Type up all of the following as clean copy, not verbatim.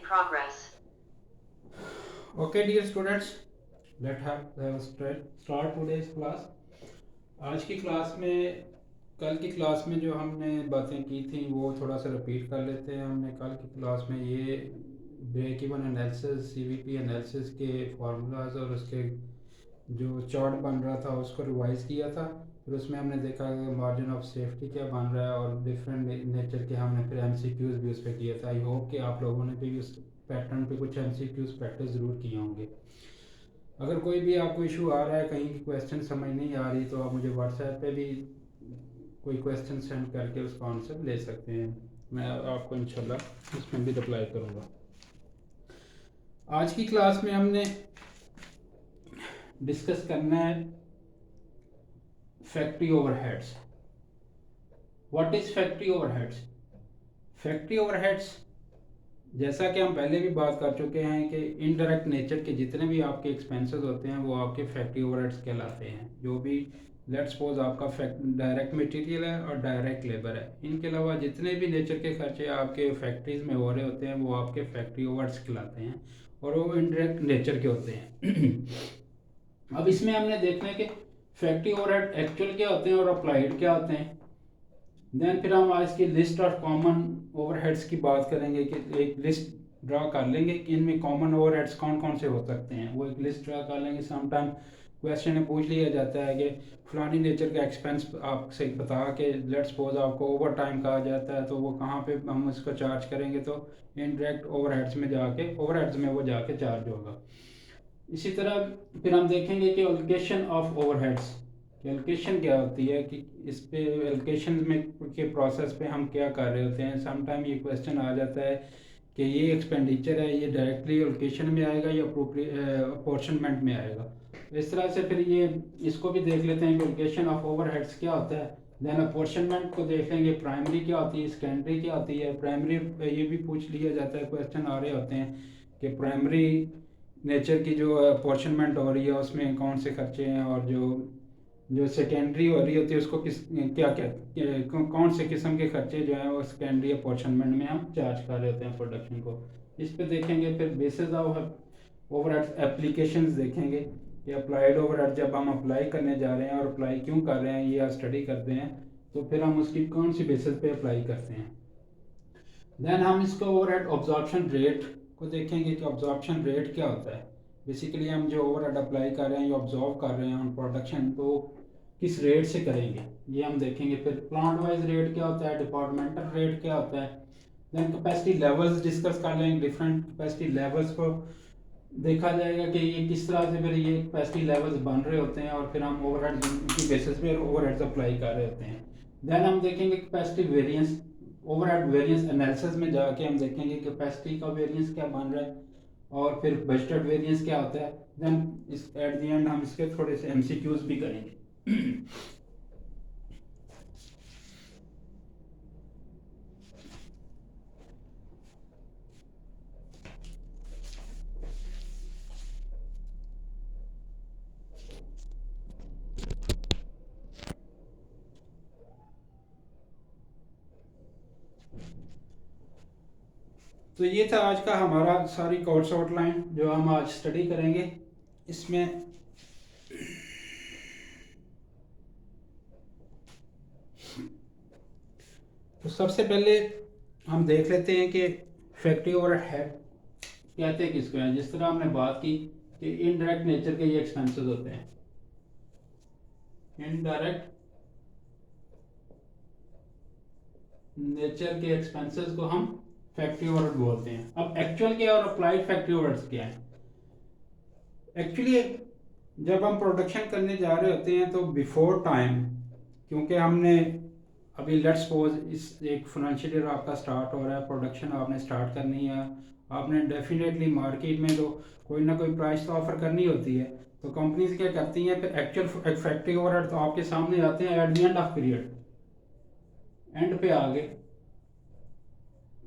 progress. Okay, dear students, let's have start today's class. आज की class में कल की क्लास में जो हमने बातें की थी वो थोड़ा सा रिपीट कर लेते हैं। हमने कल की क्लास में ये break even analysis, CVP analysis के फार्मूलाज और उसके जो चार्ट बन रहा था उसको रिवाइज किया था। फिर उसमें हमने देखा मार्जिन ऑफ सेफ्टी क्या बन रहा है और डिफरेंट नेचर के हमने फिर एमसीक्यूज भी उस पर किया था। आई होप कि आप लोगों ने भी उस पैटर्न पे कुछ एमसीक्यूज प्रैक्टिस ज़रूर किए होंगे। अगर कोई भी आपको इशू आ रहा है, कहीं की क्वेश्चन समझ नहीं आ रही, तो आप मुझे व्हाट्सएप पे भी कोई क्वेश्चन सेंड करके उसका आंसर ले सकते हैं। मैं आपको इंशाल्लाह उसमें भी रिप्लाई करूँगा। आज की क्लास में हमने डिस्कस करना है factory overheads. What is factory overheads? Factory overheads जैसा कि हम पहले भी बात कर चुके हैं कि इनडायरेक्ट नेचर के जितने भी आपके एक्सपेंसेस होते हैं वो आपके फैक्ट्री ओवरहेड्स कहलाते हैं। जो भी लेट्स सपोज आपका डायरेक्ट मटेरियल है और डायरेक्ट लेबर है, इनके अलावा जितने भी नेचर के खर्चे आपके फैक्ट्रीज में हो रहे होते हैं वो आपके फैक्ट्री ओवरहेड्स कहलाते हैं और वो इनडायरेक्ट नेचर के होते हैं। अब इसमें हमने देखना है कि फैक्ट्री ओवरहेड एक्चुअल क्या होते हैं और अप्लाइड क्या होते हैं। देन फिर हम आज की लिस्ट ऑफ कॉमन ओवरहेड्स की बात करेंगे कि एक लिस्ट ड्रा कर लेंगे कि इनमें कॉमन ओवरहेड्स कौन कौन से हो सकते हैं। वो एक लिस्ट ड्रा कर लेंगे। समटाइम क्वेश्चन में पूछ लिया जाता है कि फलानी नेचर का एक्सपेंस आपसे बता के लेट्स सपोज आपको ओवर टाइम कहा जाता है तो वो कहाँ पे हम उसको चार्ज करेंगे, तो इनडायरेक्ट ओवरहेड्स में जाके ओवरहेड्स में वो जाके चार्ज होगा। इसी तरह फिर हम देखेंगे कि एलोकेशन ऑफ ओवरहेड्स। एलोकेशन क्या होती है कि इस पे एलोकेशन में के प्रोसेस पे हम क्या कर रहे होते हैं। समटाइम ये क्वेश्चन आ जाता है कि ये एक्सपेंडिचर है, ये डायरेक्टली एलोकेशन में आएगा या अपोर्शनमेंट में आएगा। इस तरह से फिर ये इसको भी देख लेते हैं कि एलोकेशन ऑफ ओवरहेड्स क्या होता है। देन अपोर्शनमेंट को देख लेंगे, प्राइमरी क्या होती है, सेकेंडरी क्या होती है। प्राइमरी ये भी पूछ लिया जाता है, क्वेश्चन आ रहे होते हैं कि प्राइमरी नेचर की जो अपॉर्चुनमेंट हो रही है उसमें कौन से खर्चे हैं और जो जो सेकेंडरी हो रही होती है उसको किस क्या क्या कौन से किस्म के खर्चे जो हैं वो सेकेंडरी अपॉर्चुनमेंट में हम चार्ज कर रहे होते हैं प्रोडक्शन को। इस पे देखेंगे। फिर बेसिस ऑफ ओवरहेड्स एप्लीकेशंस देखेंगे कि अप्लाइड ओवरहेड जब हम अप्लाई करने जा रहे हैं और अप्लाई क्यों कर रहे हैं ये स्टडी करते हैं, तो फिर हम उसकी कौन सी बेसिस पे अप्लाई करते हैं। देन हम इसको ओवरहेड ऑब्जॉर्प्शन रेट को देखेंगे कि ऑब्जॉर्प्शन रेट क्या होता है। बेसिकली हम जो ओवरहेड अप्लाई कर रहे हैं, जो ऑब्जॉर्व कर रहे हैं ऑन प्रोडक्शन, तो किस रेट से करेंगे ये हम देखेंगे। फिर प्लांट वाइज रेट क्या होता है, डिपार्टमेंटल रेट क्या होता है। देन कैपेसिटी लेवल्स डिस्कस कर लेंगे। डिफरेंट कैपेसिटी लेवल्स को देखा जाएगा कि ये किस तरह से फिर ये कैपेसिटी लेवल्स बन रहे होते हैं और फिर हम ओवरहेड की बेसिस पे ओवरहेड्स अप्लाई कर रहे होते हैं। देन हम देखेंगे capacity variance. Overhead variance analysis में जाके हम देखेंगे कैपेसिटी का वेरिएंस क्या बन रहा है और फिर बजटेड वेरिएंस क्या होता है। देन इस एट द एंड हम इसके थोड़े से एमसीक्यूज भी करेंगे। तो ये था आज का हमारा सारी कोर्स आउटलाइन जो हम आज स्टडी करेंगे। इसमें तो सबसे पहले हम देख लेते हैं कि फैक्ट्री ओवरहेड कहते हैं किसको हैं। जिस तरह हमने बात की कि इनडायरेक्ट नेचर के ये एक्सपेंसेस होते हैं। इनडायरेक्ट नेचर के एक्सपेंसेस को हम फैक्ट्री ओवरहेड बोलते हैं। अब एक्चुअल क्या और अप्लाइड फैक्ट्री ओवरहेड्स क्या है। एक्चुअली जब हम प्रोडक्शन करने जा रहे होते हैं तो बिफोर टाइम, क्योंकि हमने अभी लेट्स सपोज इस एक फाइनेंशियल ईयर आपका स्टार्ट हो रहा है, प्रोडक्शन आपने स्टार्ट करनी है, आपने डेफिनेटली मार्केट में तो कोई ना कोई प्राइस तो ऑफर करनी होती है। तो कंपनीज क्या करती हैं, फिर एक्चुअल फैक्ट्री ओवरहेड तो आपके सामने आते हैं at the end of period. And पे आगे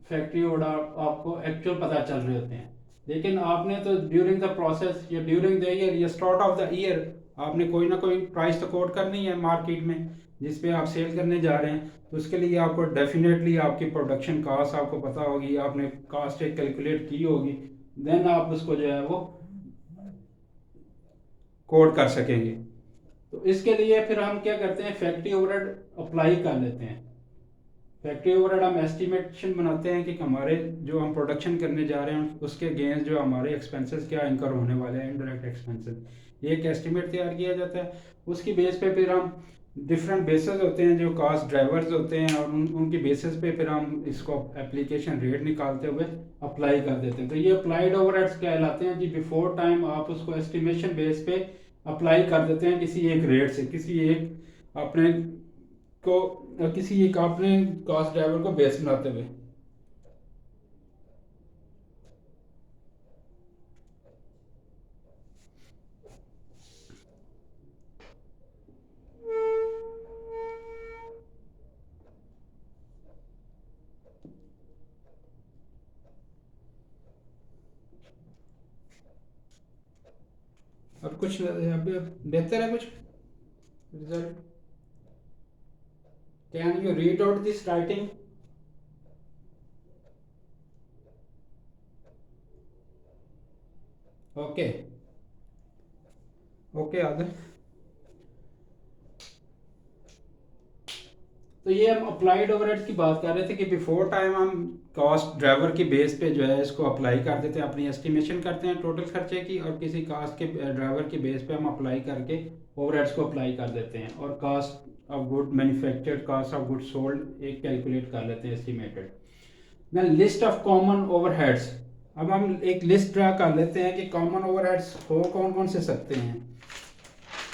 फैक्ट्री ओवरहेड आपको एक्चुअल पता चल रहे होते हैं। लेकिन आपने तो ड्यूरिंग द प्रोसेस या ड्यूरिंग द ईयर या स्टार्ट ऑफ द ईयर आपने कोई ना कोई प्राइस तो कोट करनी है मार्केट में जिस पे आप सेल करने जा रहे हैं, तो उसके लिए आपको डेफिनेटली आपकी प्रोडक्शन कास्ट आपको पता होगी, आपने कास्ट एक कैलकुलेट की होगी, देन आप उसको जो है वो कोड कर सकेंगे। तो इसके लिए फिर हम क्या करते हैं, फैक्ट्री ओवरहेड अप्लाई कर लेते हैं। फैक्ट्री ओवरहेड हम एस्टिमेशन बनाते हैं कि हमारे जो हम प्रोडक्शन करने जा रहे हैं उसके अगेंस्ट जो हमारे एक्सपेंसेस क्या इंकर होने वाले हैं, इनडायरेक्ट एक्सपेंसेस, ये एक एस्टिमेट तैयार किया जाता है। उसकी बेस पे फिर हम डिफरेंट बेसिस होते हैं जो कास्ट ड्राइवर्स होते हैं, और उनकी बेसिस पे फिर हम इसको एप्लीकेशन रेट निकालते हुए अप्लाई कर देते हैं। तो ये अप्लाइड ओवरहेड्स कहलाते हैं जी। बिफोर टाइम आप उसको एस्टिमेशन बेस पे अप्लाई कर देते हैं किसी एक रेट से, किसी एक अपने को, किसी एक आपने कास्ट ड्राइवर को बेस बनाते हुए। और कुछ अभी बेहतर है कुछ result? Can you read out this writing? Okay, okay आदर। तो ये हम अप्लाइड ओवरहेड की बात कर रहे थे कि बिफोर टाइम हम कॉस्ट ड्राइवर की बेस पे जो है इसको अप्लाई कर देते हैं, अपनी एस्टिमेशन करते हैं टोटल खर्चे की, और किसी कास्ट के ड्राइवर की बेस पे हम अप्लाई करके ओवरहेड्स को अप्लाई कर देते हैं, और cost of good manufactured, cost of good sold एक कैलकुलेट कर लेते हैं estimated. Then list of common overheads. अब हम एक लिस्ट ड्रा कर लेते हैं कि कॉमन ओवरहेड्स हो कौन कौन से सकते हैं,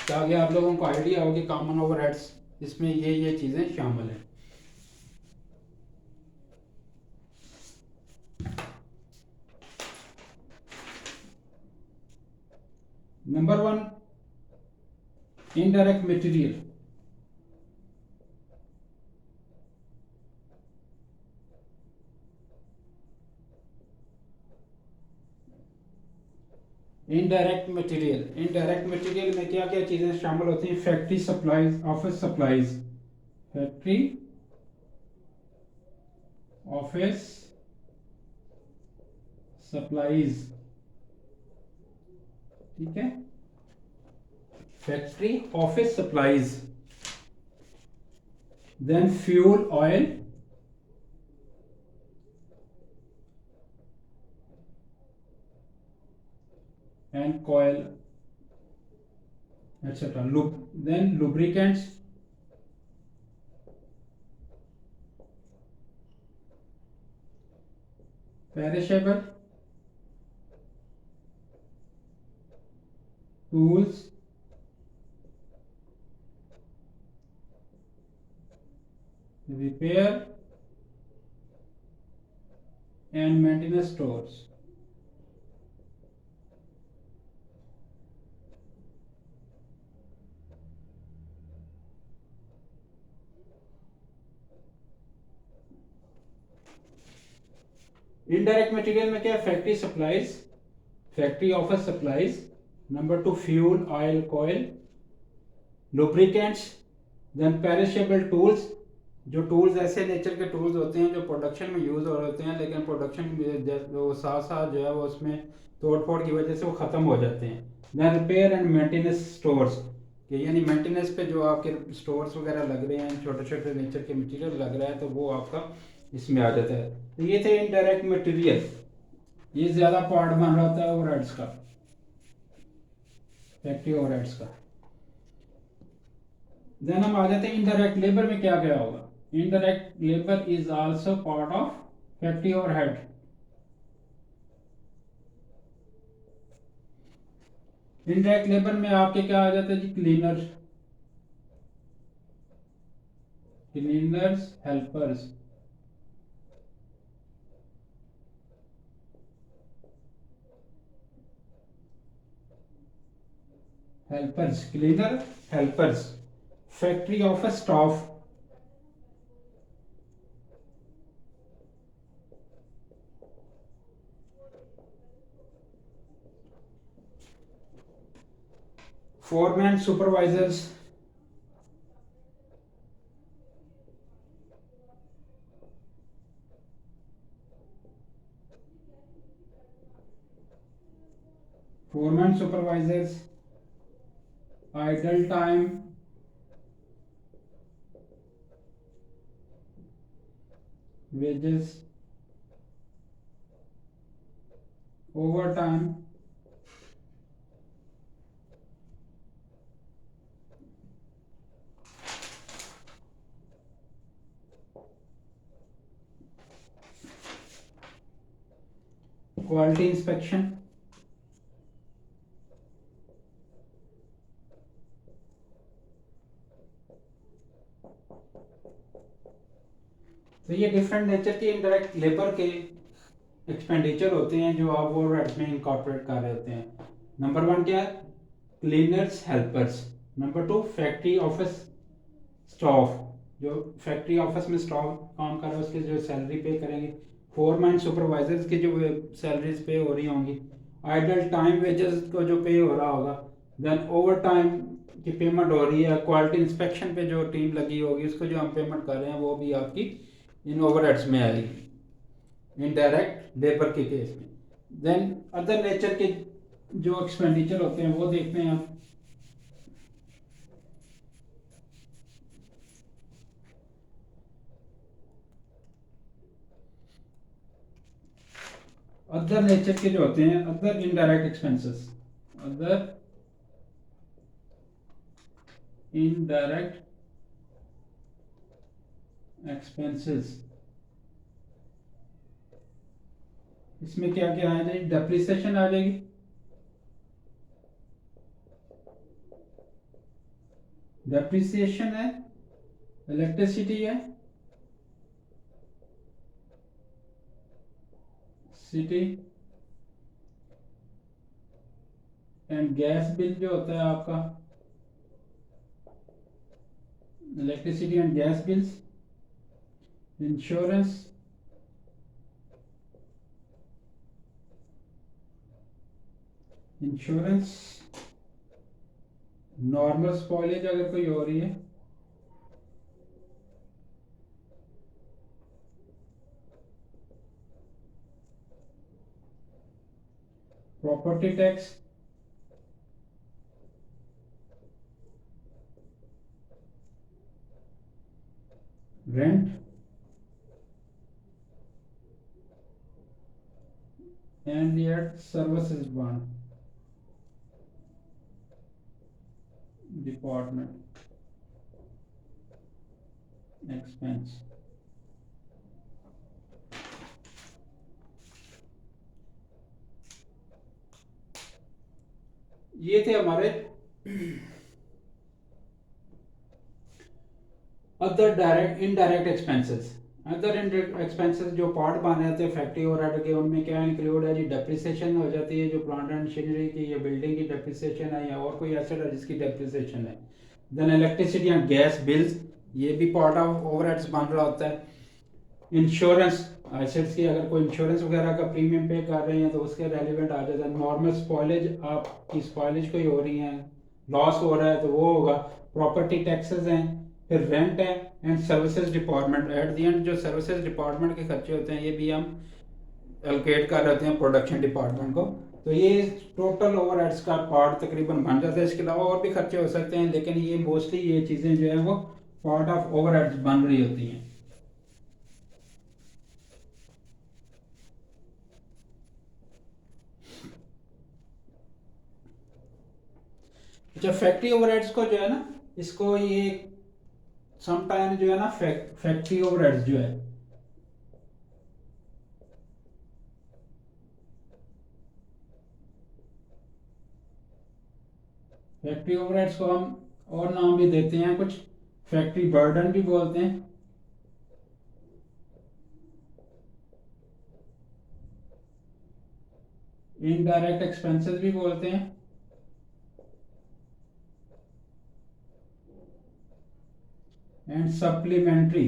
ताकि आप लोगों को आइडिया हो कि कॉमन ओवरहेड्स इसमें ये चीज़ें शामिल हैं। Number one, indirect material. Indirect material में क्या क्या चीज़ें शामिल होती हैं? Factory supplies, office supplies, factory office supplies, ठीक है, factory office supplies. Then fuel oil, and coil etc. Then lubricants, perishable tools, repair and maintenance stores. Indirect material में क्या है? Factory supplies, factory office supplies, number two fuel oil coil, lubricants, then perishable tools, जो tools ऐसे nature के tools होते हैं जो production में यूज हो रहे होते हैं, लेकिन प्रोडक्शन में वो साथ साथ जो है वो उसमें तोड़ फोड़ की वजह से वो ख़त्म हो जाते हैं। Then repair and maintenance stores, कि यानी मेंटेनेंस पे जो आपके स्टोर्स वगैरह लग रहे हैं, छोटे छोटे नेचर के मटेरियल लग रहा है, तो वो आपका इसमें आ जाता है। तो ये थे इनडायरेक्ट मटेरियल, ये ज़्यादा पार्ट बन रहा होता है ओवरहेड्स का, फैक्ट्री ओवरहेड्स का। देन हम आ जाते हैं इनडायरेक्ट लेबर में क्या क्या होगा। Indirect labour is also part of factory overhead. Indirect labour में आपके क्या आ जाता है जी? Cleaner, cleaners, helpers, helpers, cleaner, helpers, factory office staff, foreman supervisors, idle time, wages, overtime, quality inspection, तो ये डिफरेंट नेचर के इनडायरेक्ट लेबर के एक्सपेंडिचर होते हैं जो आप ओवरहेड्स में इनकॉर्पोरेट कर रहे होते हैं। नंबर 1 क्या है? Cleaners helpers. Number 2 factory office staff, जो फैक्ट्री ऑफिस में स्टाफ काम कर रहा है उसके जो सैलरी पे करेंगे। फोरमैन सुपरवाइजर्स की जो सैलरीज पे हो रही होंगी। आइडल टाइम वेजेस को जो पे हो रहा होगा। देन ओवर टाइम की पेमेंट हो रही है। क्वालिटी इंस्पेक्शन पे जो टीम लगी होगी उसको जो हम पेमेंट कर रहे हैं वो भी आपकी इन ओवरहेड्स में आएगी इनडायरेक्ट लेबर के केस में। देन अदर नेचर के जो एक्सपेंडिचर होते हैं वो देखते हैं आप। अदर नेचर के जो होते हैं other indirect expenses, other indirect expenses, इसमें क्या क्या आ जाएगी? डेप्रिसिएशन आ जाएगी, डेप्रिसिएशन है, इलेक्ट्रिसिटी है, सिटी एंड गैस बिल जो होता है आपका, electricity and gas bills, insurance, insurance, normal spoilage अगर कोई हो रही है, property tax, rent and yet services bond department expense. ये थे हमारे other direct indirect expenses. Other indirect expenses जो पार्ट बने होते हैं फैक्ट्री ओवरहेड के, उनमें क्या इंक्लूड है जी? डेप्रिसिएशन हो जाती है जो प्लांट एंड मशीनरी की या बिल्डिंग की डेप्रिसिएशन है या और कोई एसेट है जिसकी डेप्रिसिएशन है। Then electricity and gas bills, ये भी पार्ट ऑफ ओवरहेड्स बन रहा होता है। इंश्योरेंस एसेट्स की अगर कोई इंश्योरेंस वगैरह का प्रीमियम पे कर रहे हैं तो उसके रेलिवेंट आ जाता है। नॉर्मल स्पॉइलेज, आपकी स्पॉइलेज कोई हो रही है, लॉस हो रहा है तो वो होगा। प्रॉपर्टी टैक्सेस हैं, फिर रेंट है and services department. At the and जो सर्विसेज डिपार्टमेंट के खर्चे होते हैं ये भी हम एलोकेट कर रहे हैं प्रोडक्शन डिपार्टमेंट को। तो ये टोटल ओवरहेड्स का पार्ट तकरीबन बन जाता है। इसके अलावा और भी खर्चे हो सकते हैं लेकिन ये मोस्टली ये चीज़ें जो है वो पार्ट ऑफ ओवरहेड्स बन रही होती हैं। अच्छा, फैक्ट्री ओवरहेड्स को जो है ना, इसको ये समटाइम जो है ना फैक्ट्री ओवरहेड्स जो है, फैक्ट्री ओवरहेड्स को हम और नाम भी देते हैं कुछ, फैक्ट्री बर्डन भी बोलते हैं, इनडायरेक्ट एक्सपेंसेस भी बोलते हैं, एंड सप्लीमेंट्री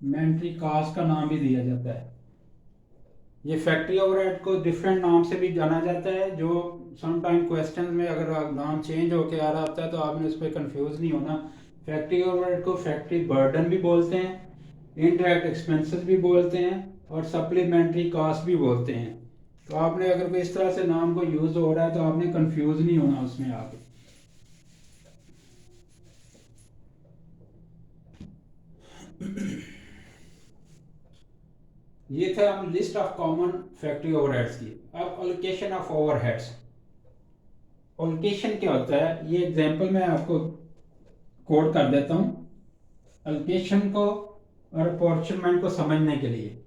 मेंट्री कास्ट का नाम भी दिया जाता है। ये फैक्ट्री ओवरहेड को डिफरेंट नाम से भी जाना जाता है, जो समटाइम क्वेश्चन में अगर नाम चेंज होके आ रहा होता है तो आपने उस पर कंफ्यूज नहीं होना। फैक्ट्री ओवरहेड को फैक्ट्री बर्डन भी बोलते हैं, इनडायरेक्ट एक्सपेंसेस भी बोलते हैं और सप्लीमेंट्री कॉस्ट भी बोलते हैं। तो आपने अगर कोई इस तरह से नाम को यूज हो रहा है तो आपने कंफ्यूज नहीं होना उसमें आगे। ये था हम list of common factory overheads की। अब एलोकेशन ऑफ ओवरहेड्स। एलोकेशन क्या होता है, ये एग्जांपल मैं आपको कोड कर देता हूँ एलोकेशन को और अपॉर्चुनमेंट को समझने के लिए।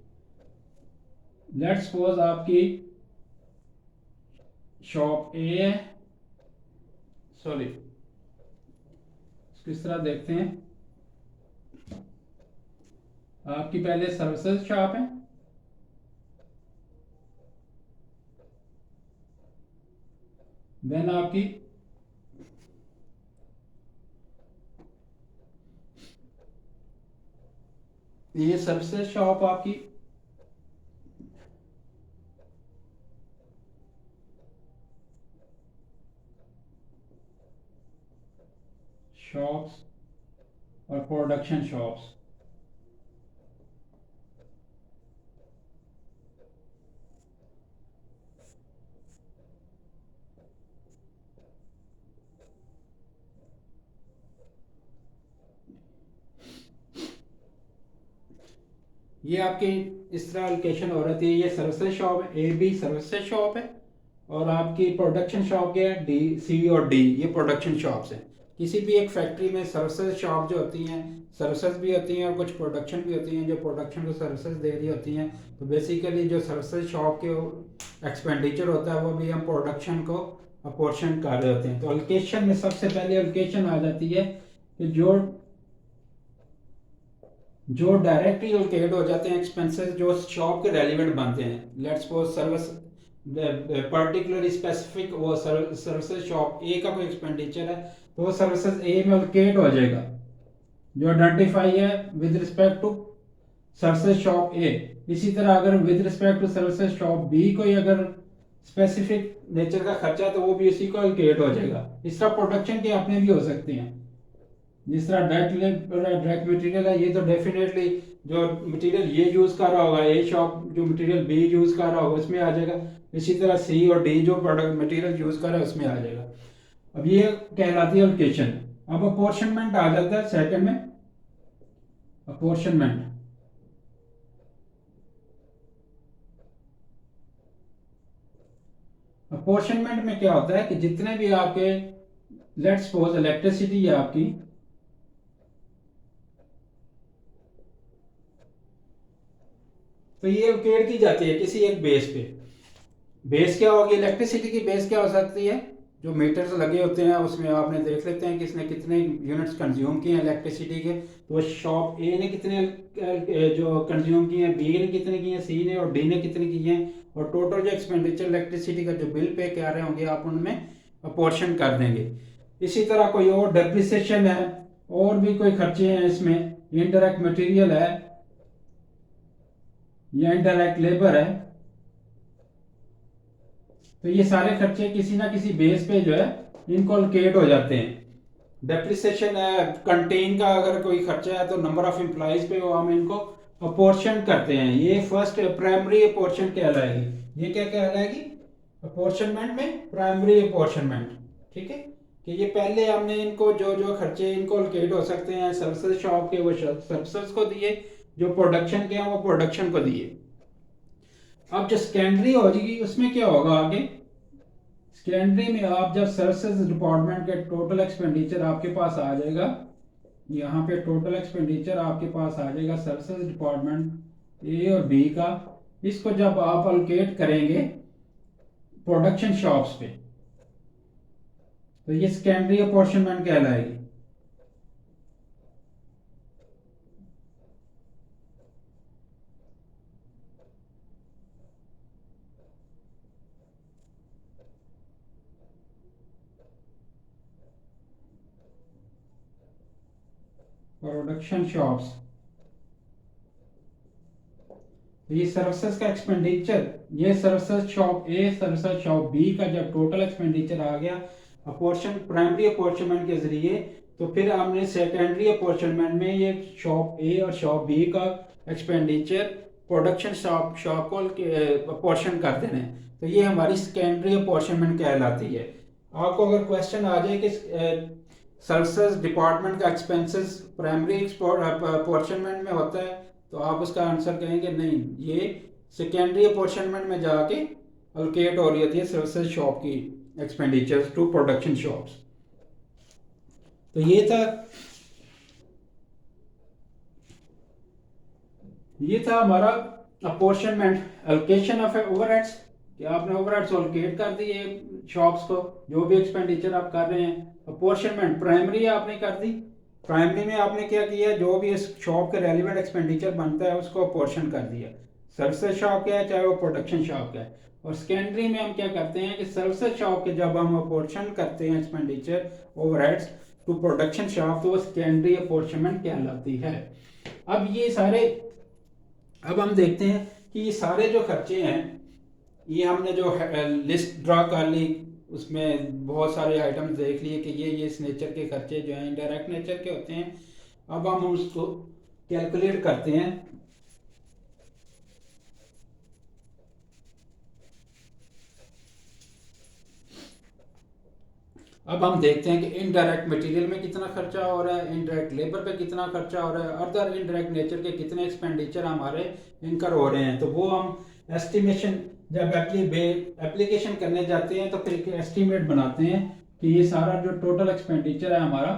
लेट्स सपोज आपकी शॉप ए है, सॉरी किस तरह देखते हैं, आपकी पहले सर्विसेज शॉप है, देन आपकी ये सर्विसेज शॉप आपकी शॉप्स और प्रोडक्शन शॉप्स। ये आपकी इस तरह लोकेशन हो रही है। ये सर्विसेज शॉप है, ए बी सर्विसेज शॉप है और आपकी प्रोडक्शन शॉप क्या है, डी सी और डी, ये प्रोडक्शन शॉप्स हैं। किसी भी एक फैक्ट्री में सर्विसेज शॉप जो होती हैं, सर्विसेज भी होती हैं और कुछ प्रोडक्शन भी होती हैं, जो प्रोडक्शन को सर्विसेज दे रही होती हैं। तो बेसिकली जो सर्विसेज शॉप के एक्सपेंडिचर होता है वो भी हम प्रोडक्शन को अपोर्शन कर रहे होते हैं। तो एलोकेशन में सबसे पहले एलोकेशन आ जाती है कि जो डायरेक्टली एलोकेट हो जाते हैं एक्सपेंसेस जो शॉप के रेलिवेंट बनते हैं। Let's suppose service particularly specific वो सर्विसेज शॉप ए का कोई एक्सपेंडिचर है तो वो सर्विसेज ए में एलोकेट हो जाएगा, जो आइडेंटिफाई है with respect to services shop A. इसी तरह अगर with respect to services shop B कोई अगर स्पेसिफिक नेचर का खर्चा तो वो भी उसी को एलोकेट हो जाएगा। इस तरह प्रोडक्शन के अपने भी हो सकते हैं, जिस तरह डायरेक्ट मटेरियल है, ये तो डेफिनेटली जो मटेरियल ये यूज कर रहा होगा ए शॉप, जो मटेरियल बी यूज कर रहा होगा उसमें आ जाएगा। इसी तरह सी और डी जो प्रोडक्ट मटेरियल यूज कर रहा है उसमें आ जाएगा। अब ये कहलाती है लोकेशन। अब अपोर्शनमेंट आ जाता है सेकंड में। अपोर्शनमेंट अपोर्शनमेंट में क्या होता है कि जितने भी आपके लेट्स सपोज इलेक्ट्रिसिटी है आपकी, तो ये लोकेट की जाती है किसी एक बेस पे। बेस क्या होगी, इलेक्ट्रिसिटी की बेस क्या हो सकती है, जो मीटर्स लगे होते हैं उसमें आपने देख लेते हैं किसने कितने यूनिट्स कंज्यूम किए हैं इलेक्ट्रिसिटी के। तो शॉप ए ने कितने जो कंज्यूम किए हैं, बी ने कितने किए हैं, सी ने और डी ने कितने किए हैं, और टोटल जो एक्सपेंडिचर इलेक्ट्रिसिटी का जो बिल पे क्या रहे होंगे आप उनमें अपोर्शन कर देंगे। इसी तरह कोई और डेप्रिसिएशन है, और भी कोई खर्चे हैं इसमें, इनडायरेक्ट मटेरियल है या इनडायरेक्ट लेबर है, तो ये सारे खर्चे किसी ना किसी बेस पे जो है इनको एलोकेट हो जाते हैं। डेप्रिसिएशन है, कंटेन का अगर कोई खर्चा है तो नंबर ऑफ एम्प्लॉइज पे वो हम इनको अपोर्शन करते हैं। ये फर्स्ट प्राइमरी अपोर्शन कहलाएगी। ये क्या कहलाएगी, अपोर्शनमेंट में प्राइमरी अपोर्शनमेंट। ठीक है, कि ये पहले हमने इनको जो जो खर्चे इनको एलोकेट हो सकते हैं सर्विसेज शॉप के वो सर्विसेज को दिए, जो प्रोडक्शन के हैं वो प्रोडक्शन को दिए। अब जो सेकेंडरी हो जाएगी उसमें क्या होगा आगे, सेकेंडरी में आप जब सर्विसेज डिपार्टमेंट के टोटल एक्सपेंडिचर आपके पास आ जाएगा, यहाँ पे टोटल एक्सपेंडिचर आपके पास आ जाएगा सर्विसेज डिपार्टमेंट ए और बी का। इसको जब आप अलोकेट करेंगे प्रोडक्शन शॉप्स पे तो ये सेकेंडरी अपॉर्शनमेंट कहलाएगी। प्रोडक्शन शॉप्स तो ये सर्विसेज का एक्सपेंडिचर, ये services shop A services shop B का जब टोटल एक्सपेंडिचर आ गया अपोर्शन प्राइमरी अपॉर्चनमेंट के जरिए, तो फिर हमने सेकेंडरी अपॉर्चनमेंट में ये शॉप ए और शॉप बी का एक्सपेंडिचर प्रोडक्शन शॉप को अपॉर्शन कर देना है। तो ये हमारी सेकेंडरी अपॉर्चनमेंट कहलाती है। आपको अगर क्वेश्चन आ जाए कि सर्विसेज डिपार्टमेंट का एक्सपेंसेस प्राइमरी अपॉर्चनमेंट में होता है, तो आप उसका आंसर कहेंगे नहीं, ये सेकेंडरी अपॉर्चनमेंट में जाके अलोकेट हो रही होती है सर्विसेज शॉप की एक्सपेंडिचर्स टू प्रोडक्शन शॉप्स। तो ये था हमारा अपॉर्चनमेंट, एलोकेशन ऑफ ओवरहेड्स, कि आपने ओवरहेड्स एलोकेट कर दिए शॉप्स को, जो भी एक्सपेंडिचर आप कर रहे हैं। अपॉर्चनमेंट प्राइमरी आपने कर दी, प्राइमरी में आपने क्या किया, जो भी इस शॉप के रेलिवेंट एक्सपेंडिचर बनता है उसको अपॉर्शन कर दिया। सर्विसेज शॉप क्या है, चाहे वो प्रोडक्शन शॉप का है। और सेकेंडरी में हम क्या करते हैं कि सर्विसेज शॉप के जब हम अपॉर्शन करते हैं expenditure overheads to production shop, तो वो सेकेंडरी अपॉर्चनमेंट कहलाती है। अब हम देखते हैं कि ये सारे जो खर्चे हैं, ये हमने जो लिस्ट ड्रा कर ली, उसमें बहुत सारे आइटम्स देख लिए कि ये इस नेचर के खर्चे जो हैं इनडायरेक्ट नेचर के होते हैं। अब हम उसको कैलकुलेट करते हैं। अब हम देखते हैं कि इनडायरेक्ट मटेरियल में कितना खर्चा हो रहा है, इनडायरेक्ट लेबर पे कितना खर्चा हो रहा है, अदर इनडायरेक्ट नेचर के कितने एक्सपेंडिचर हमारे इनकर हो रहे हैं। तो वो हम एस्टिमेशन जब एप्लीकेशन करने जाते हैं तो फिर एक एस्टिमेट बनाते हैं कि ये सारा जो टोटल एक्सपेंडिचर है हमारा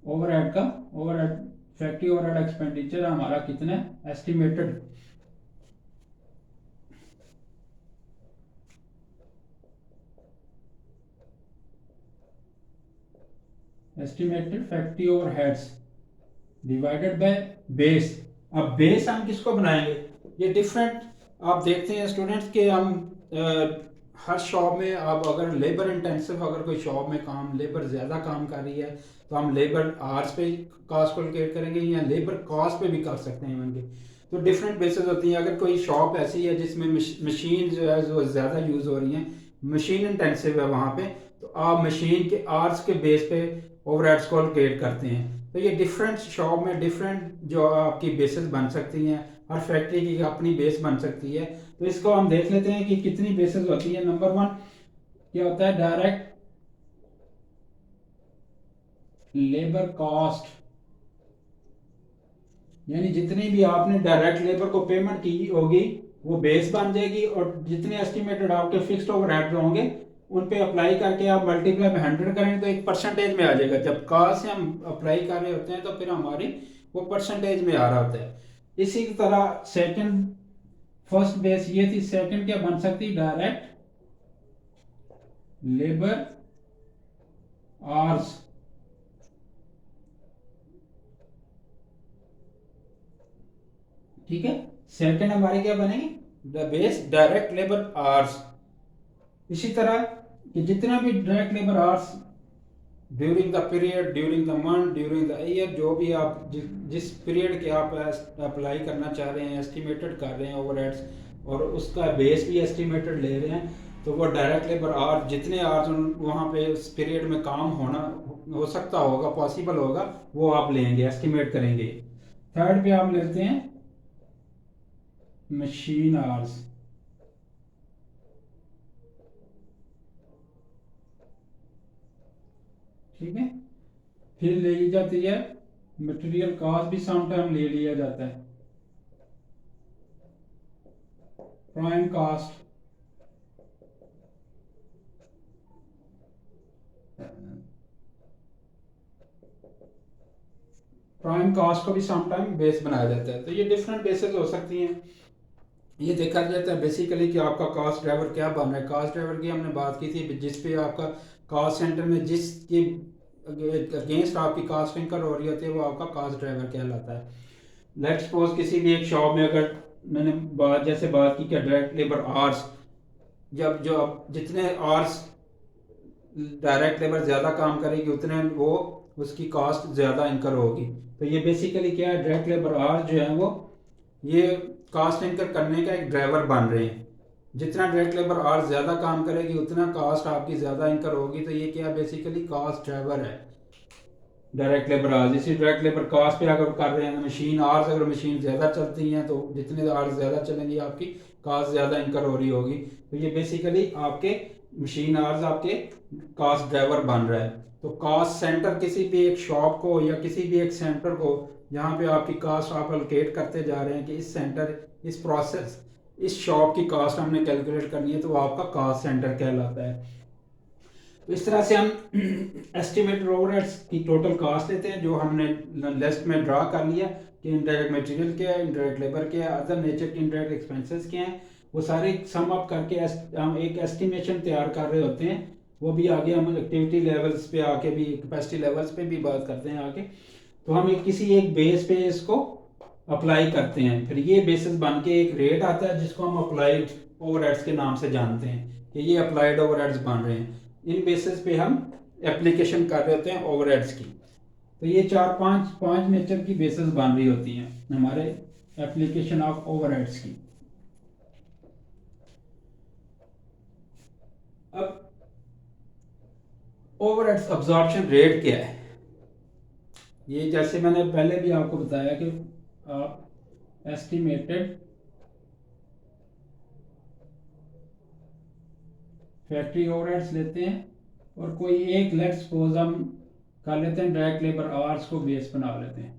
ओवरहेड का, ओवरहेड फैक्ट्री ओवरहेड एक्सपेंडिचर हमारा कितना estimated factory overheads divided by base. अब बेस हम किसको बनाएंगे, ये डिफरेंट आप देखते हैं स्टूडेंट्स के हम हर शॉप में, अब अगर लेबर इंटेंसिव अगर कोई शॉप में काम लेबर ज़्यादा काम कर रही है तो हम लेबर आवर्स पे कॉस्ट कैलकुलेट करेंगे, या लेबर कॉस्ट पे भी कर सकते हैं उनके। तो डिफरेंट बेसिस होती हैं। अगर कोई शॉप ऐसी है जिसमें मशीन जो है जो ज़्यादा यूज़ हो रही हैं, मशीन इंटेंसिव है वहाँ पे, तो आप मशीन के आवर्स के बेस पे ओवरहेड्स को कैलकुलेट करते हैं। तो ये डिफरेंट शॉप में डिफरेंट जो आपकी बेसिस बन सकती हैं, हर फैक्ट्री की अपनी बेस बन सकती है। तो इसको हम देख लेते हैं कि कितनी बेसिस होती है। नंबर 1 क्या होता है, डायरेक्ट लेबर कॉस्ट, यानी जितनी भी आपने डायरेक्ट लेबर को पेमेंट की होगी वो बेस बन जाएगी, और जितने एस्टिमेटेड आपके फिक्स्ड ओवरहेड होंगे उन पे अप्लाई करके आप मल्टीप्लाई में 100 करेंगे तो एक परसेंटेज में आ जाएगा। जब कॉस्ट से हम अप्लाई कर रहे होते हैं तो फिर हमारी वो परसेंटेज में आ रहा होता है। इसी की तरह सेकंड, फर्स्ट बेस ये थी, सेकंड क्या बन सकती, डायरेक्ट लेबर आवर्स, ठीक है। सेकंड हमारी क्या बनेगी, the base direct labour hours. इसी तरह कि जितना भी direct labour hours during the period, during the month, during the year, जो भी आप जिस पीरियड के आप अप्लाई करना चाह रहे हैं, एस्टिमेटेड कर रहे हैं ओवरहेड्स, और उसका बेस भी एस्टिमेटेड ले रहे हैं, तो वो डायरेक्ट लेबर आवर्स जितने आवर्स वहाँ पे उस पीरियड में काम हो सकता होगा, पॉसिबल होगा, वो आप लेंगे, एस्टिमेट करेंगे। थर्ड पे आप लेते हैं मशीन आवर्स, ठीक है। फिर ले ली जाती है मटेरियल कॉस्ट, भी समटाइम ले लिया जाता है, प्राइम कॉस्ट, प्राइम कॉस्ट को भी समटाइम बेस बनाया जाता है। तो ये डिफरेंट बेसिस हो सकती हैं। ये देखा जाता है बेसिकली कि आपका कॉस्ट ड्राइवर क्या बन रहा है। कॉस्ट ड्राइवर की हमने बात की थी, जिस पे आपका कॉस्ट सेंटर में जिसकी अगेंस्ट आपकी कॉस्ट इनकर हो रही होती है वो आपका कॉस्ट ड्राइवर कहलाता है। लेट्स सपोज किसी भी एक शॉप में अगर मैंने बात की कि डायरेक्ट लेबर आवर्स, जब जो आप जितने आवर्स डायरेक्ट लेबर ज़्यादा काम करेगी उतने वो उसकी कॉस्ट ज़्यादा इनकर होगी। तो ये बेसिकली क्या है, डायरेक्ट लेबर आवर्स जो है वो ये कास्ट इंकर करने का एक ड्राइवर बन रहे हैं। जितना डायरेक्ट लेबर आवर्स ज़्यादा काम करेगी उतना कास्ट आपकी ज़्यादा इंकर होगी। तो ये क्या बेसिकली कास्ट ड्राइवर है, डायरेक्ट लेबर आवर्स। इसी डायरेक्ट लेबर कास्ट पे अगर कर रहे हैं मशीन आवर्स, अगर मशीन ज़्यादा चलती हैं तो जितने आवर्स ज़्यादा चलेंगी आपकी कास्ट ज़्यादा इंकर हो रही होगी। तो ये बेसिकली आपके मशीन आवर्स आपके कास्ट ड्राइवर बन रहा है। तो कास्ट सेंटर किसी भी एक शॉप को या किसी भी एक सेंटर को जहाँ पे आपकी कास्ट आप एलोकेट करते जा रहे हैं कि इस सेंटर इस प्रोसेस इस शॉप की कास्ट हमने कैलकुलेट करनी है, तो वो आपका कास्ट सेंटर कहलाता है। तो इस तरह से हम एस्टिमेटेड ओवरहेड्स की टोटल कास्ट लेते हैं जो हमने लिस्ट में ड्रा कर लिया कि इनडायरेक्ट मटेरियल क्या है, इनडायरेक्ट लेबर क्या है, अदर नेचर के इनडायरेक्ट एक्सपेंसेस क्या हैं, वो सारे सम अप करके हम एक एस्टिमेशन तैयार कर रहे होते हैं। वो भी आगे हम एक्टिविटी लेवल्स पे आके भी कैपेसिटी लेवल्स पे भी बात करते हैं आगे। तो हम किसी एक बेस पे इसको अप्लाई करते हैं, फिर ये बेसिस बन के एक रेट आता है जिसको हम अप्लाइड ओवरहेड्स के नाम से जानते हैं कि ये अप्लाइड ओवरहेड्स बन रहे हैं। इन बेसिस पे हम एप्लीकेशन कर रहे होते हैं ओवरहेड्स की। तो ये चार पांच नेचर की बेसिस बन रही होती हैं हमारे एप्लीकेशन ऑफ ओवरहेड्स की। अब ओवरहेड्स अब्जॉर्प्शन रेट क्या है, ये जैसे मैंने पहले भी आपको बताया कि आप एस्टिमेटेड फैक्ट्री ओवरहेड्स लेते हैं और कोई एक लेट्स सपोज हम कर लेते हैं डायरेक्ट लेबर आवर्स को बेस बना लेते हैं।